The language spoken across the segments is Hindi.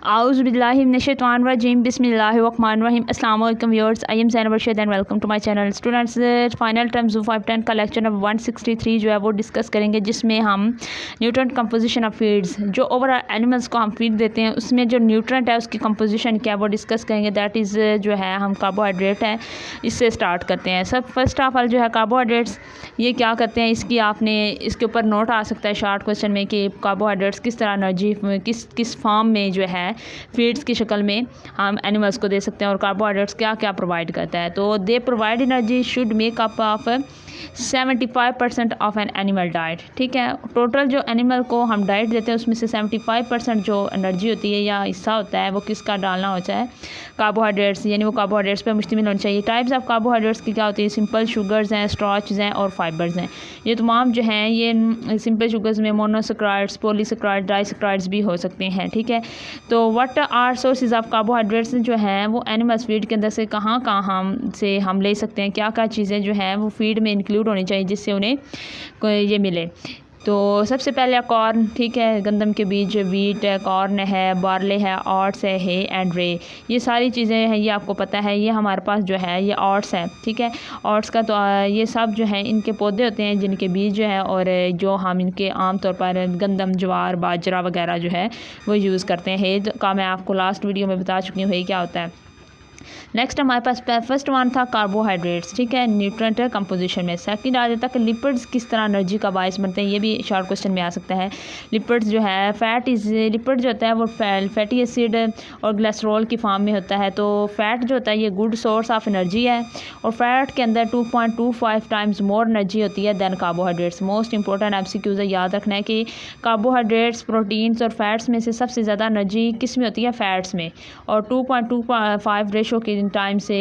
Auzubillahiminash-shaytanir-rajim. Bismillahir-rahmanir-rahim. Assalamu alaikum viewers. I am Zainab Rashid and welcome to my channel. Students, final term zoo 510 का लेक्चर नंबर 163 जो है वो डिस्कस करेंगे, जिसमें हम न्यूट्रेंट कंपोजिशन ऑफ फीड्स, जो ओवरऑल एनिमल्स को हम फीड देते हैं उसमें जो न्यूट्रेंट है उसकी कंपोजिशन क्या है वो डिस्कस करेंगे। दैट इज़ जो है हम कार्बोहाइड्रेट है, इससे स्टार्ट करते हैं। सब फर्स्ट ऑफ ऑल जो है कार्बोहाइड्रेट्स ये क्या करते हैं, इसकी आपने इसके ऊपर नोट आ सकता है शॉर्ट क्वेश्चन में कि कार्बोहाइड्रेट्स किस तरह एनर्जी किस फॉर्म में जो है फीड्स की शक्ल में हम एनिमल्स को दे सकते हैं, और कार्बोहाइड्रेट्स क्या क्या प्रोवाइड करता है। तो they provide energy should make up of 75% of an animal diet. ठीक है, टोटल जो एनिमल को हम डाइट देते हैं उसमें से 75% जो एनर्जी होती है या हिस्सा होता है वो किसका डालना होता है, कार्बोहाइड्रेट्स, यानी वो कार्बोहाइड्रेट्स पर मुश्तमिल होनी चाहिए। टाइप्स ऑफ कार्बोहाइड्रेट्स की क्या होती है, सिंपल शुगर्स हैं, स्टार्चेस हैं और फाइबर्स हैं। ये तमाम जो हैं ये सिंपल शुगर्स में मोनोसेक्राइड्स, पॉलीसेक्राइड, डाइसेक्राइड्स भी हो सकते हैं। ठीक है, तो what are sources of carbohydrates जो हैं वो एनिमल्स फीड के अंदर से कहाँ हम ले सकते हैं, क्या क्या चीज़ें जो हैं वो फीड में इंक्लूड होनी चाहिए जिससे उन्हें ये मिले। तो सबसे पहले कॉर्न, ठीक है, गंदम के बीज, वीट है, कॉर्न है, बार्ले है, ऑट्स है, हे एंड रे, ये सारी चीज़ें हैं, ये आपको पता है। ये हमारे पास जो है ये ऑट्स है। ठीक है, ऑट्स का तो ये सब जो है इनके पौधे होते हैं जिनके बीज जो है, और जो हम इनके आमतौर पर गंदम, ज्वार, बाजरा वगैरह जो है वो यूज़ करते हैं। हे का मैं आपको लास्ट वीडियो में बता चुकी हूँ हे क्या होता है। नेक्स्ट हमारे पास फर्स्ट वन था कार्बोहाइड्रेट्स, ठीक है, न्यूट्रेंट कंपोजिशन में। सेकंड आ जाता है कि लिपिड्स किस तरह एनर्जी का बायस बनते हैं, ये भी शॉर्ट क्वेश्चन में आ सकता है। लिपिड्स जो है लिपिड जो होता है वो फैटी एसिड और ग्लिसरॉल की फॉर्म में होता है। तो फैट जो होता है ये गुड सोर्स ऑफ एनर्जी है, और फैट के अंदर 2.25 टाइम्स मोर एनर्जी होती है than carbohydrates. Most important MCQs है, याद रखना है कि कार्बोहाइड्रेट्स, प्रोटीन्स और फैट्स में से सबसे ज़्यादा एनर्जी किस में होती है, फैट्स में, और 2.25 रेशो के टाइम से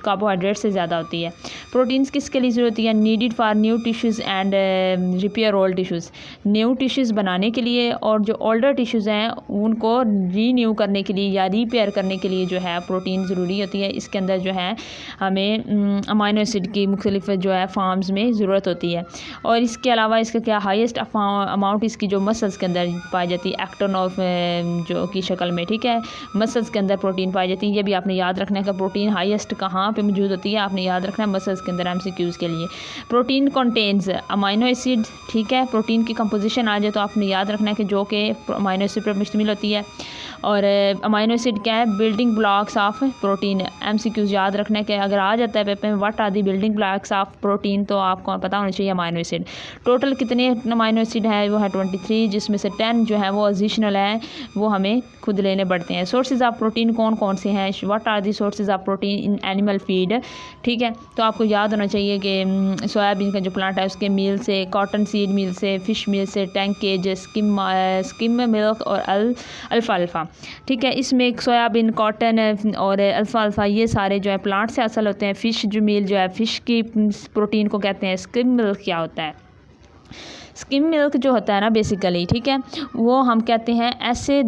कार्बोहाइड्रेट से ज़्यादा होती है। प्रोटीन्स किसके लिए ज़रूरत है, needed for new tissues and repair old tissues, new tissues बनाने के लिए, और जो ओल्डर टिश्यूज़ हैं उनको रीन्यू करने के लिए या रिपेयर करने के लिए जो है प्रोटीन ज़रूरी होती है। इसके अंदर जो है हमें अमाइनो एसिड की मुख्तलिफ जो है फॉर्म्स में ज़रूरत होती है। और इसके अलावा इसका क्या हाईएस्ट अमाउंट इसकी जो मसल्स के अंदर पाई जाती है, एक्टन ऑफ जो की शक्ल में, ठीक है, मसल्स के अंदर प्रोटीन पाई जाती है। ये भी आपने याद रखना है कि प्रोटीन हाईएस्ट कहाँ पे मौजूद होती है, आपने याद रखना है मसल्स के अंदर MCQs के लिए। प्रोटीन कंटेन्स अमाइनो एसिड, ठीक है, प्रोटीन की कंपोजिशन आ जाए तो आपने याद रखना है कि जो कि अमाइनो एसिड पर मुश्तमिल होती है। और अमाइनो एसिड क्या है, building blocks of protein. MCQs याद रखना है कि अगर आ जाता है पेपर में what are the building blocks of protein, तो आपको पता होना चाहिए अमाइनो एसिड। टोटल कितने अमाइनो एसिड है, वो है 23, जिसमें से 10 जो है वो एडिशनल है, वो हमें खुद लेने पड़ते हैं। सोर्सेज ऑफ प्रोटीन कौन कौन से हैं, what are the sources of protein in animal feed, ठीक है, तो आपको याद होना चाहिए कि सोयाबीन का जो प्लांट है उसके मील से, कॉटन सीड मील से, फिश मील से, टैंक केज, स्किम मिल्क और अल्फाल्फा। ठीक है, इसमें एक सोयाबीन, कॉटन और अल्फाल्फा ये सारे जो है प्लांट से हासिल होते हैं। फ़िश जो मील जो है फ़िश की प्रोटीन को कहते हैं। स्किम मिल्क क्या होता है, स्किम मिल्क जो होता है ना बेसिकली, ठीक है, वो हम कहते हैं ऐसे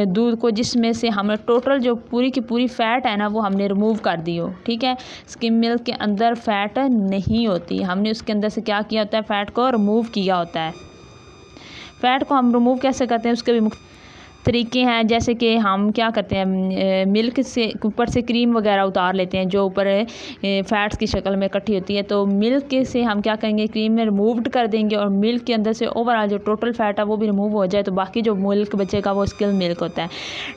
दूध को जिसमें से हमने टोटल जो पूरी की पूरी फ़ैट है ना वो हमने रिमूव कर दी हो। ठीक है, स्किम मिल्क के अंदर फ़ैट नहीं होती, हमने उसके अंदर से क्या किया होता है, फ़ैट को रिमूव किया होता है। फ़ैट को हम रिमूव कैसे करते हैं, उसके भी तरीके हैं। जैसे कि हम क्या करते हैं, मिल्क से ऊपर से क्रीम वगैरह उतार लेते हैं जो ऊपर फैट्स की शक्ल में इकट्ठी होती है। तो मिल्क से हम क्या करेंगे, क्रीम में रिमूव्ड कर देंगे, और मिल्क के अंदर से ओवरऑल जो टोटल फैट है वो भी रिमूव हो जाए, तो बाकी जो मिल्क बचेगा वो स्किम मिल्क होता है।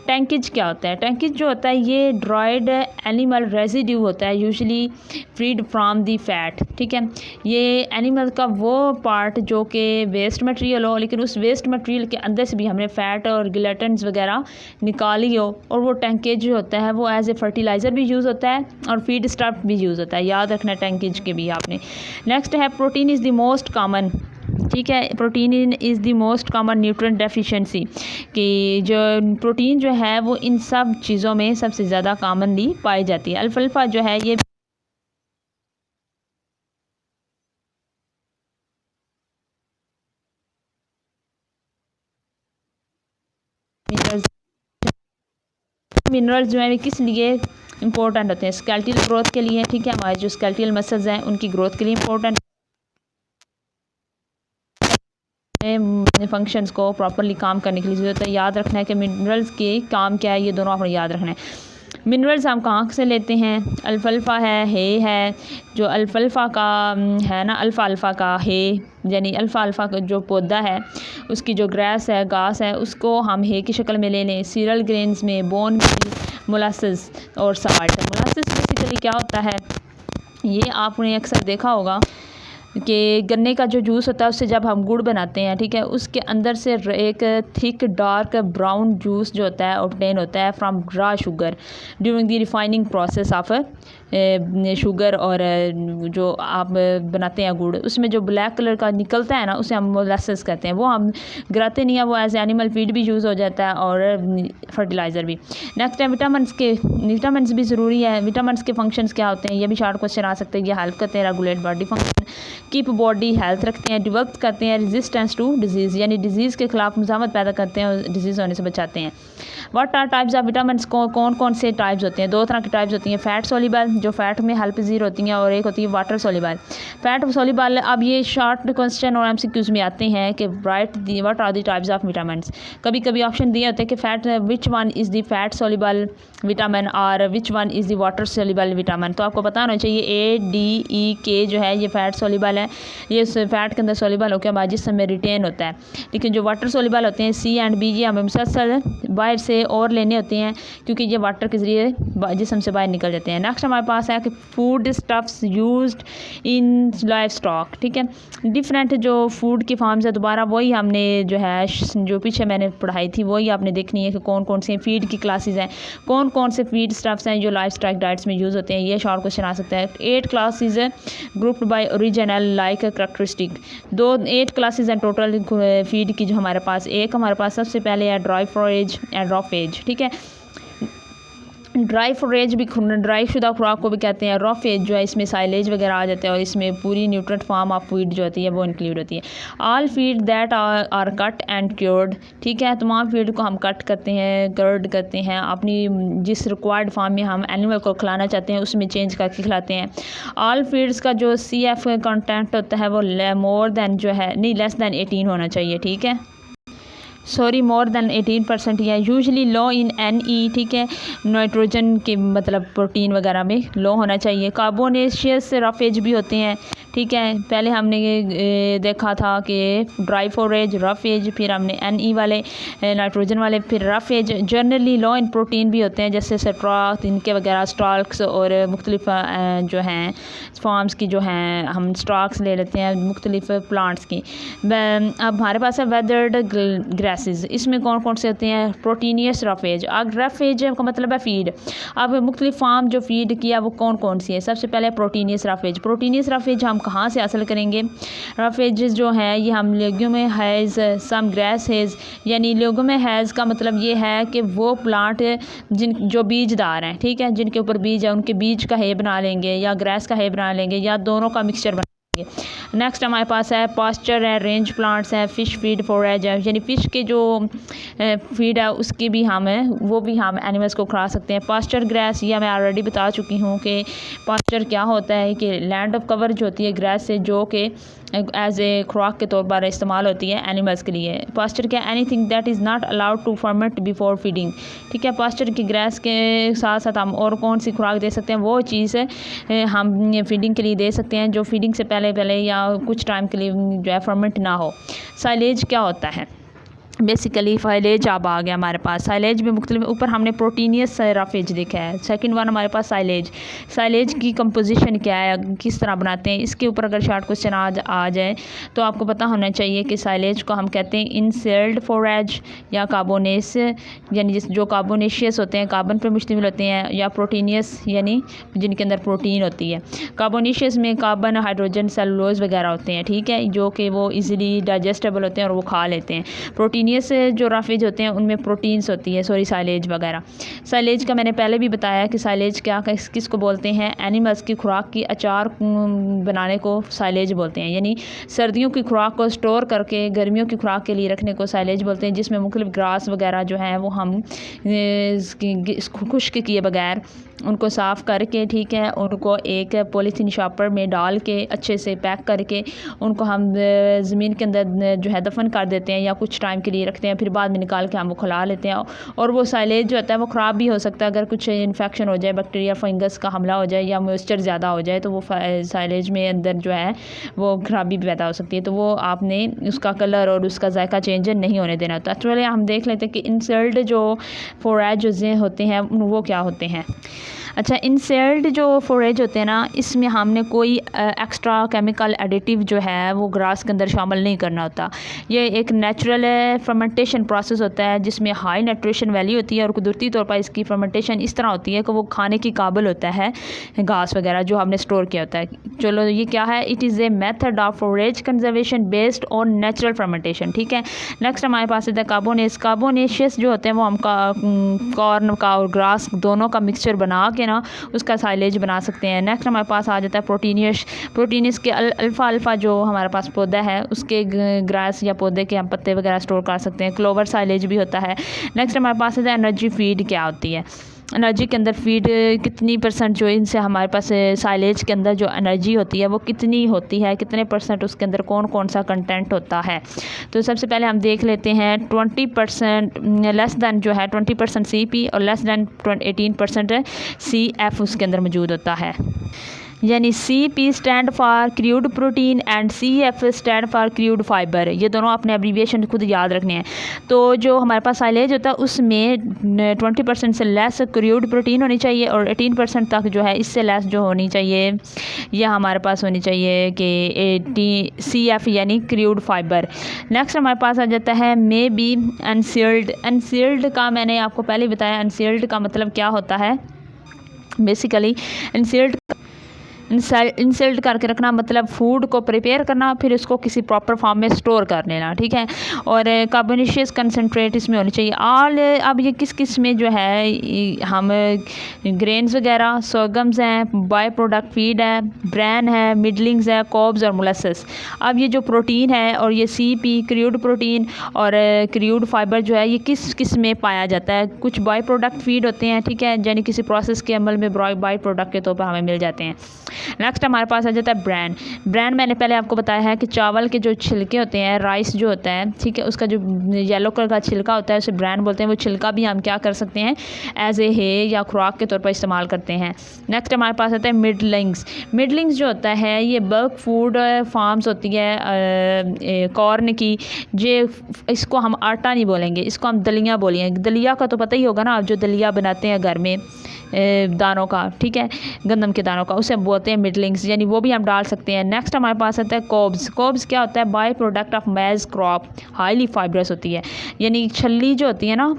टैंकेज क्या होता है, टैंकेज जो होता है ये ड्राइड एनिमल रेजिड्यू होता है, usually freed from the fat. ठीक है, ये एनिमल का वो पार्ट जो कि वेस्ट मटेरियल हो, लेकिन उस वेस्ट मटेरियल के अंदर से भी हमने फैट और गिलेटन्स वगैरह निकाली हो, और वो टैंकेज जो होता है वो एज ए फर्टिलाइज़र भी यूज़ होता है और फीड स्टफ भी यूज़ होता है, याद रखना टैंकेज के भी आपने। नेक्स्ट है protein is the most common, ठीक है, protein is the most common nutrient deficiency, कि जो प्रोटीन जो है वो इन सब चीज़ों में सबसे ज़्यादा कॉमनली पाई जाती है। अल्फाल्फा जो है ये मिनरल्स जो है किस लिए इंपॉर्टेंट होते हैं, स्केलेटल ग्रोथ के लिए। ठीक है, हमारे जो स्केलेटल मसल्स हैं उनकी ग्रोथ के लिए इंपॉर्टेंट अपने फंक्शंस को प्रॉपरली काम करने के लिए ज़रूरत है। याद रखना है कि मिनरल्स के काम क्या है, ये दोनों आपने याद रखना है। मिनरल्स हम कहाँ से लेते हैं? अल्फ़ाल्फ़ा है जो अल्फ़ाल्फ़ा का है ना, अल्फ़ा का है, यानी अल्फ़ाल्फ़ा का जो पौधा है उसकी जो ग्रास है, घास है, उसको हम है की शक्ल में ले लें। सीरियल ग्रेन्स में बोन मील, मोलासेस और साल्ट। मोलासेस बेसिकली क्या होता है, ये आपने अक्सर देखा होगा कि गन्ने का जो जूस होता है उससे जब हम गुड़ बनाते हैं, ठीक है, उसके अंदर से एक थिक डार्क ब्राउन जूस जो होता है ऑब्टेन होता है from dry sugar during the refining process of sugar. और जो आप बनाते हैं गुड़, उसमें जो ब्लैक कलर का निकलता है ना, उसे हम मोलासेस कहते हैं। वो हम गिराते नहीं है, वो एज एनिमल फीड भी यूज़ हो जाता है और फर्टिलाइज़र भी। नेक्स्ट है विटामिन्स भी ज़रूरी है। विटामिन्स के फंक्शंस क्या होते हैं, ये भी शार्ट क्वेश्चन आ सकते हैं। ये हेल्प करते हैं regulate body function, keep body health रखते हैं, डेवलप करते हैं रेजिस्टेंस टू डिजीज़, यानी डिजीज़ के खिलाफ मुजामत पैदा करते हैं और डिजीज़ होने से बचाते हैं। What are types of vitamins, कौन कौन से टाइप्स होते हैं? दो तरह की टाइप्स होती हैं। फैट सोल्यूबल, जो फैट में हेल्प पजीर होती हैं, और एक होती है वाटर सोल्यूबल। फैट सोल्यूबल, अब ये शॉर्ट क्वेश्चन और एमसीक्यूज़ में आते हैं कि right the what are the types of vitamins. कभी कभी ऑप्शन दिए होते हैं कि fat which one is the fat soluble vitamin और which one is the water soluble vitamin. तो आपको पता होना चाहिए ADEK जो है ये फैट सोल्यूबल है, ये फैट के अंदर सोल्यूबल होकर हमारे जिस्म में रिटेन होता है। लेकिन जो वाटर सोल्यूबल होते हैं C and B, ये हमें मुसलसल बाहर से और लेने होते हैं क्योंकि ये वाटर के ज़रिए जिस्म से बाहर निकल जाते हैं। नेक्स्ट हमारे पास है कि food stuffs used in life stock, ठीक है, डिफरेंट जो फूड की फार्म्स है। दोबारा वही हमने जो है जो पीछे मैंने पढ़ाई थी वही आपने देखनी है कि कौन कौन से फीड की क्लासेस हैं, कौन कौन से फीड स्टफ्स हैं जो लाइफ स्टॉक डाइट्स में यूज़ होते हैं। ये शॉर्ट क्वेश्चन आ सकता है। 8 classes grouped by original like characteristic. 8 classes हैं टोटल फीड की जो हमारे पास। एक हमारे पास सबसे पहले है dry forage and raw phase, ठीक है। ड्राई फोरेज भी ड्राई शुदा खुराक को भी कहते हैं। रॉ फेज जो है इसमें साइलेज वगैरह आ जाते हैं और इसमें पूरी न्यूट्रेंट फार्म ऑफ फीड जो होती है वो इंक्लूड होती है। All feed that are cut and cured, ठीक है, तमाम फीड को हम कट करते हैं, कर्ड करते हैं, अपनी जिस रिक्वायर्ड फार्म में हम एनिमल को खिलाना चाहते हैं उसमें चेंज करके खिलाते हैं। ऑल फीड्स का जो CF कंटेंट होता है वो मोर देन जो है नहीं लेस देन 18 होना चाहिए, ठीक है, सॉरी मोर देन 18% या यूजली लो इन NE, ठीक है, नाइट्रोजन के मतलब प्रोटीन वगैरह में लो होना चाहिए। कार्बोनेशियस रफेज भी होते हैं, ठीक है, पहले हमने देखा था कि ड्राई फोरेज, रफेज, फिर हमने NE वाले नाइट्रोजन वाले, फिर रफेज। जनरली लो इन प्रोटीन भी होते हैं जैसे स्ट्रॉक इनके वगैरह स्टॉक्स और मुख्तलिफ जो हैं फॉर्म्स की जो हैं हम स्टॉक्स ले लेते हैं मुख्तलिफ प्लांट्स की। अब हमारे पास है वेदर्ड ग्रासेस, इसमें कौन कौन से होते हैं? Proteinaceous roughage. अब रफेज का मतलब है फीड। अब मुख्तलिफ फार्म जो फीड किया वो कौन कौन सी है? सबसे पहले प्रोटीनियस रफेज। प्रोटीनियस रफेज हम कहाँ से हासिल करेंगे? रफेज जो है ये हम legume hays some grass hays, यानी लेग्यूम हैज़ का मतलब ये है कि वो प्लांट जो बीजदार हैं, ठीक है, जिनके ऊपर बीज है उनके बीज का है बना लेंगे या ग्रास का है बना लेंगे या दोनों का मिक्सचर बना। नेक्स्ट हमारे पास है पास्चर है, रेंज प्लांट्स हैं, फ़िश फीड फोरेज है, यानी फ़िश के जो फीड है उसकी भी हम वो भी हम एनिमल्स को खिला सकते हैं। पास्चर ग्रास ये मैं ऑलरेडी बता चुकी हूँ कि पास्चर क्या होता है कि लैंड ऑफ कवर जो होती है ग्रास से जो कि एज ए खुराक के तौर पर इस्तेमाल होती है एनिमल्स के लिए। पास्चर क्या? Anything that is not allowed to ferment before feeding, ठीक है। पास्चर की ग्रास के साथ साथ हम और कौन सी खुराक दे सकते हैं? वो चीज़ हम फीडिंग के लिए दे सकते हैं जो फीडिंग से पहले या कुछ टाइम के लिए जो है फर्मेंट ना हो। साइलेज क्या होता है? बेसिकली साइलेज अब आ गया हमारे पास। साइलेज में मुख्तलिफ ऊपर हमने प्रोटीनियस रफेज देखा है, सेकंड वन हमारे पास साइलेज। साइलेज की कंपोजिशन क्या है, किस तरह बनाते हैं, इसके ऊपर अगर शॉर्ट क्वेश्चन आ जाए तो आपको पता होना चाहिए कि साइलेज को हम कहते हैं इनसेल्ड फोरेज या कार्बोनेस, यानी जो कार्बोनेशियस होते हैं, कार्बन पर मुश्तमिल होते हैं, या प्रोटीनियस यानी जिनके अंदर प्रोटीन होती है। कार्बोनेशियस में कार्बन, हाइड्रोजन, सेलुलोज वगैरह होते हैं, ठीक है, जो कि वो ईजिली डाइजेस्टेबल होते हैं और वो खा लेते हैं। प्रोटीनियस जो रफेज होते हैं उनमें प्रोटीन्स होती है, सॉरी साइलेज वगैरह। साइलेज का मैंने पहले भी बताया कि साइलेज क्या किसको बोलते हैं? एनिमल्स की खुराक की अचार बनाने को साइलेज बोलते हैं, यानी सर्दियों की खुराक को स्टोर करके गर्मियों की खुराक के लिए रखने को साइलेज बोलते हैं, जिसमें मुख्तलिफ ग्रास वगैरह जो हैं वो हम खुश्क किए बगैर उनको साफ़ करके, ठीक है, उनको एक पॉलीथीन शॉपर में डाल के अच्छे से पैक करके उनको हम ज़मीन के अंदर जो है दफन कर देते हैं या कुछ टाइम के लिए रखते हैं, फिर बाद में निकाल के हम वो खुला लेते हैं। और वो साइलेज जो होता है वो ख़राब भी हो सकता है, अगर कुछ इन्फेक्शन हो जाए, बैक्टीरिया फंगस का हमला हो जाए या मॉइस्चर ज़्यादा हो जाए तो वो साइलेज में अंदर जो है वो ख़राबी भी पैदा हो सकती है। तो वो आपने उसका कलर और उसका जायका चेंज नहीं होने देना होता। तो चलिए हम देख लेते हैं कि इंसल्ट जो फोरेज होते हैं वो क्या होते हैं। अच्छा, इंसेल्ड जो फोरेज होते हैं ना, इसमें हमने कोई एक्स्ट्रा केमिकल एडिटिव जो है वो ग्रास के अंदर शामिल नहीं करना होता। ये एक नेचुरल फर्मेंटेशन प्रोसेस होता है जिसमें हाई न्यूट्रिशन वैल्यू होती है और कुदरती तौर पर इसकी फर्मेंटेशन इस तरह होती है कि वो खाने की काबिल होता है घास वगैरह जो हमने स्टोर किया होता है। चलो ये क्या है, it is a method of forage conservation based on natural fermentation, ठीक है। नेक्स्ट हमारे पास है कार्बोनेशियस जो होते हैं वो हम कॉर्न का और ग्रास दोनों का मिक्सचर बना के ना उसका साइलेज बना सकते हैं। नेक्स्ट हमारे पास आ जाता है प्रोटीनियस के अल्फ़ा जो हमारे पास पौधा है उसके ग्रास या पौधे के हम पत्ते वगैरह स्टोर कर सकते हैं। क्लोवर साइलेज भी होता है। नेक्स्ट हमारे पास है एनर्जी फीड क्या होती है। एनर्जी के अंदर फीड कितनी परसेंट जो इनसे हमारे पास साइलेज के अंदर जो एनर्जी होती है वो कितनी होती है, कितने परसेंट उसके अंदर कौन कौन सा कंटेंट होता है। तो सबसे पहले हम देख लेते हैं 20% लेस दैन जो है 20% CP और लेस दैन 18% CF उसके अंदर मौजूद होता है। यानी CP stand for crude protein and CF stand for crude fibre. ये दोनों अपने एब्रीविएशन खुद याद रखने हैं। तो जो हमारे पास साइलेज होता है उसमें 20% से लेस क्रूड प्रोटीन होनी चाहिए और 18% तक जो है इससे लेस जो होनी चाहिए यह हमारे पास होनी चाहिए कि CF यानी क्रूड फाइबर। नेक्स्ट हमारे पास आ जाता है मे बी अनसील्ड। अनसील्ड का मैंने आपको पहले बताया, अनसील्ड का मतलब क्या होता है। बेसिकली इंसल्ट करके रखना मतलब फूड को प्रिपेयर करना फिर उसको किसी प्रॉपर फॉर्म में स्टोर कर लेना, ठीक है। और कार्बोनेशियस कंसनट्रेट इसमें होनी चाहिए। अब ये किस में जो है हम ग्रेन्स वगैरह सोगम्स हैं, बाय प्रोडक्ट फीड है, ब्रैन है, मिडलिंग्स है, कॉब्स और मोलसेस। अब ये जो प्रोटीन है और ये CP क्रूड प्रोटीन और क्रूड फाइबर जो है ये किस में पाया जाता है। कुछ बाय प्रोडक्ट फीड होते हैं, ठीक है, यानी किसी प्रोसेस के अमल में बाय प्रोडक्ट के तौर पर हमें मिल जाते हैं। नेक्स्ट हमारे पास आ जाता है ब्रैन मैंने पहले आपको बताया है कि चावल के जो छिलके होते हैं, राइस जो होता है, ठीक है, उसका जो येलो कलर का छिलका होता है उसे ब्रैन बोलते हैं। वो छिलका भी हम क्या कर सकते हैं एज ए है या खुराक के तौर पर इस्तेमाल करते हैं। नेक्स्ट हमारे पास आता है मिडलिंग्स जो होता है ये बल्क फूड फार्म्स होती है कॉर्न की। जे इसको हम आटा नहीं बोलेंगे, इसको हम दलिया बोलेंगे। दलिया का तो पता ही होगा ना, आप जो दलिया बनाते हैं घर में दानों का, ठीक है, गंदम के दानों का, उसे बोलते हैं मिडलिंग्स, यानी वो भी हम डाल सकते हैं। नेक्स्ट हमारे पास आता है कॉब्स क्या होता है, by product of maize crop, highly fibrous होती है। यानी छल्ली जो होती है ना,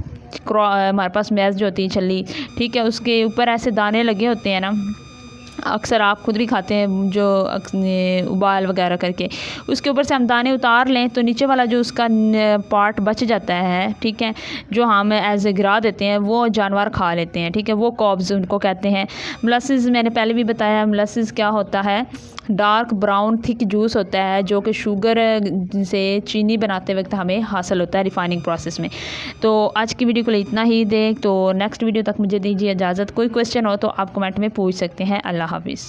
हमारे पास मैज जो होती है छल्ली, ठीक है, उसके ऊपर ऐसे दाने लगे होते हैं ना, अक्सर आप खुद भी खाते हैं जो उबाल वगैरह करके, उसके ऊपर से हम दाने उतार लें तो नीचे वाला जो उसका पार्ट बच जाता है, ठीक है, जो हम एज ए गिरा देते हैं वो जानवर खा लेते हैं, ठीक है, वो कॉब्स उनको कहते हैं। मोलासेस मैंने पहले भी बताया, मोलासेस क्या होता है, डार्क ब्राउन थिक जूस होता है जो कि शुगर से चीनी बनाते वक्त हमें हासिल होता है रिफाइनिंग प्रोसेस में। तो आज की वीडियो को इतना ही दें, तो नेक्स्ट वीडियो तक मुझे दीजिए इजाज़त। कोई क्वेश्चन हो तो आप कमेंट में पूछ सकते हैं। अल्लाह हाफिज़।